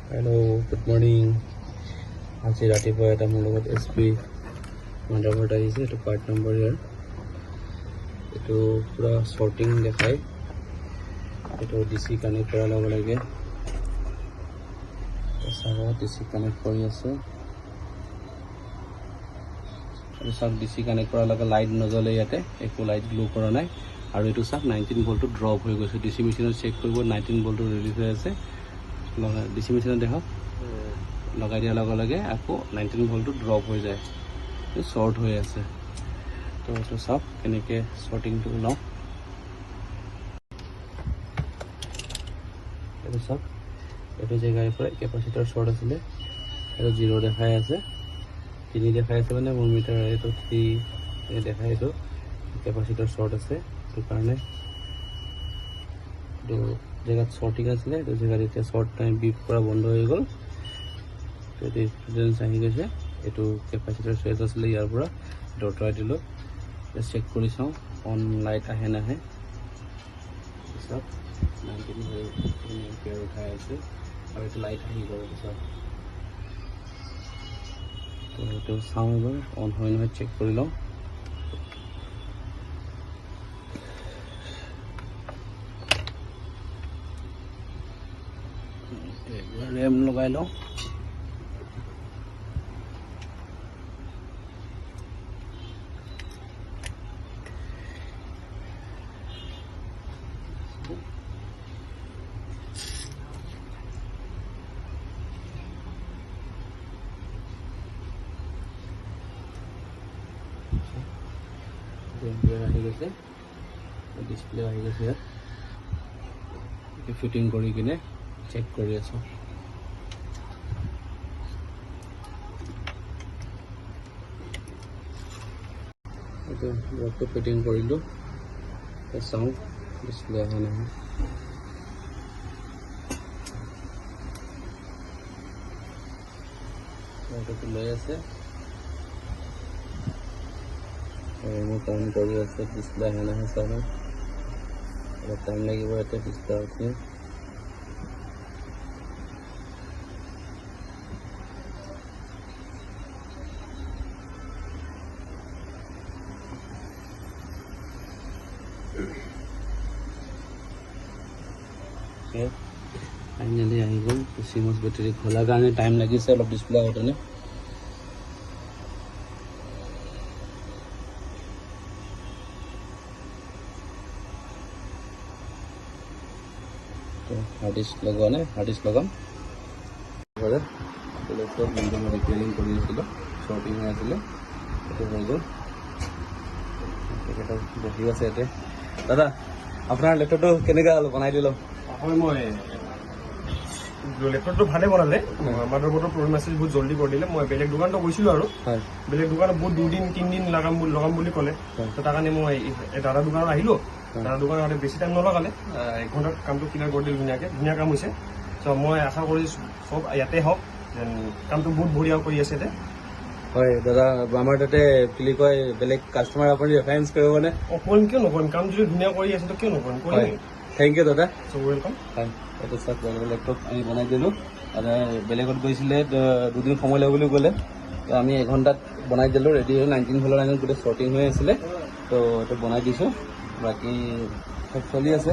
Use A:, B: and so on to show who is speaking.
A: hello good morning आज रातिपुवा এটা মোৰ লগত এছপি মাদাৰবোৰ্ড আহিছে এইটো পাৰ্ট নম্বৰ ইয়াৰ এইটো পুৰা সৰ্টিং দেখায় এইটো ডিসি কানেক্ট কৰাৰ লগে লগে চাব ডিসি কানেক্ট কৰি আছে আৰু সব ডিসি কানেক্ট কৰাৰ লগে লাইট নজ্বলে ইয়াতে একো লাইট গ্লো কৰা নাই আৰু এইটো সব 19 ভোল্ট ড্ৰপ হৈ গৈছে ডিসি মেচিনত চেক কৰিব 19 ভোল্ট ৰিলিজ হৈ আছে ডিসি মেচিনত দেখক লগাই দিয়াৰ লগে লগে আকৌ 19 ভোল্ট ড্ৰপ হৈ যায় শৰ্ট হৈ আছে তো এইটো সব কেনেকৈ শৰ্টিংটো লওঁ এইটো সব এইটো জেগাৰ পৰা কেপাচিটৰ শৰ্ট আছিলে এইটো 0 দেখাই আছে 3 দেখাই আছে মানে মোৰ মিটাৰ এইটো 3 দেখাই এইটো কেপাচিটৰ শৰ্ট আছে সেইটো কাৰণে তো জেগাত শৰ্টিং আছিলে তো জেগাত এতিয়া শৰ্ট টাইম বিপ কৰা বন্ধ হৈ গ'ল তো এইটো ষ্টুডেণ্টছ আহি গৈছে এইটো কেপাচিটৰ চুইচ আছিলে ইয়াৰ পৰা ডটৰাই দিলোঁ চেক কৰি চাওঁ অন লাইট আহে নাহে পিছত 19 এম্পিয়াৰ উঠাই আছে আৰু এইটো লাইট আহি গ'ল পিছত তো এইটো চাওঁ এবাৰ অন হয় নহয় চেক কৰি লওঁ रैम लगा लो डिस्प्ले आহি গৈছে ফিটিং কৰি কিনে চেক কৰি আছো এইটো বক্সটো ফিটিং কৰিলোঁ চাওঁ ডিসপ্লে আহে নহয় এইটো লৈ আছে মই কাম কৰি আছে ডিসপ্লে আহে নহয় চাওঁ অলপ টাইম লাগিব ইয়াতে ডিসপ্লে উঠি फाइनली आহি গ'ল CMOS বেটাৰী খোলাৰ কাৰণে টাইম লাগিছে অলপ ডিসপ্লে আহোঁতে তো হাৰ্ড ডিস্ক লগোৱা নাই হাৰ্ড ডিস্ক লগাম ঘৰে লেপটপ মই ৰিপেয়াৰিং কৰি আছিলোঁ শ্বৰ্টিং হৈ আছিলে সেইটো হৈ গ'ল তেখেতক বহি আছে ইয়াতে দাদা আপোনাৰ লেপটপটো কেনেকৈ হ'ল বনাই দিলোঁ
B: হয় মই লেপটপটো ভালে বনালে মাদাৰবোৰ্ডৰ প্ৰব্লেম আছিল বহুত জলদি কৰি দিলে মই বেলেগ দোকানতো গৈছিলোঁ আৰু বেলেগ দোকানত বহুত 2 দিন 3 দিন লগাম বুলি ক'লে তো তাৰ কাৰণে মই দাদা দোকানত আহিলোঁ দাদা দোকানত বেছি টাইম নলগালে 1 ঘণ্টাত কামটো ক্লিয়াৰ কৰি দিলোঁ ধুনীয়া কাম হৈছে চ' মই আশা কৰিছোঁ চব ইয়াতে হওক যেন কামটো বহুত বঢ়িয়া কৰি আছে ইয়াতে
A: হয় দাদা আমাৰ তাতে কি কয় বেলেগ কাষ্টমাৰ আপুনি ৰেফাৰেঞ্চ কৰিবনে
B: কৰিম কিয় নকৰিম কাম যদি ধুনীয়া কৰি আছে তো কিয় নকৰিম কৰিম
A: থেংক ইউ দাদা
B: চ' ৱেলকাম
A: হয় এইটো চাওক লেপটপ আমি বনাই দিলোঁ আৰু বেলেগত গৈছিলে 2 দিন সময় লাগিব বুলি ক'লে তো আমি 1 ঘণ্টাত বনাই দিলোঁ ৰেডি হৈ 19 ভোল্টৰ লাইনত গোটেই শ্বৰ্টিং হৈ আছিলে তো এইটো বনাই দিছোঁ বাকী চব চলি আছে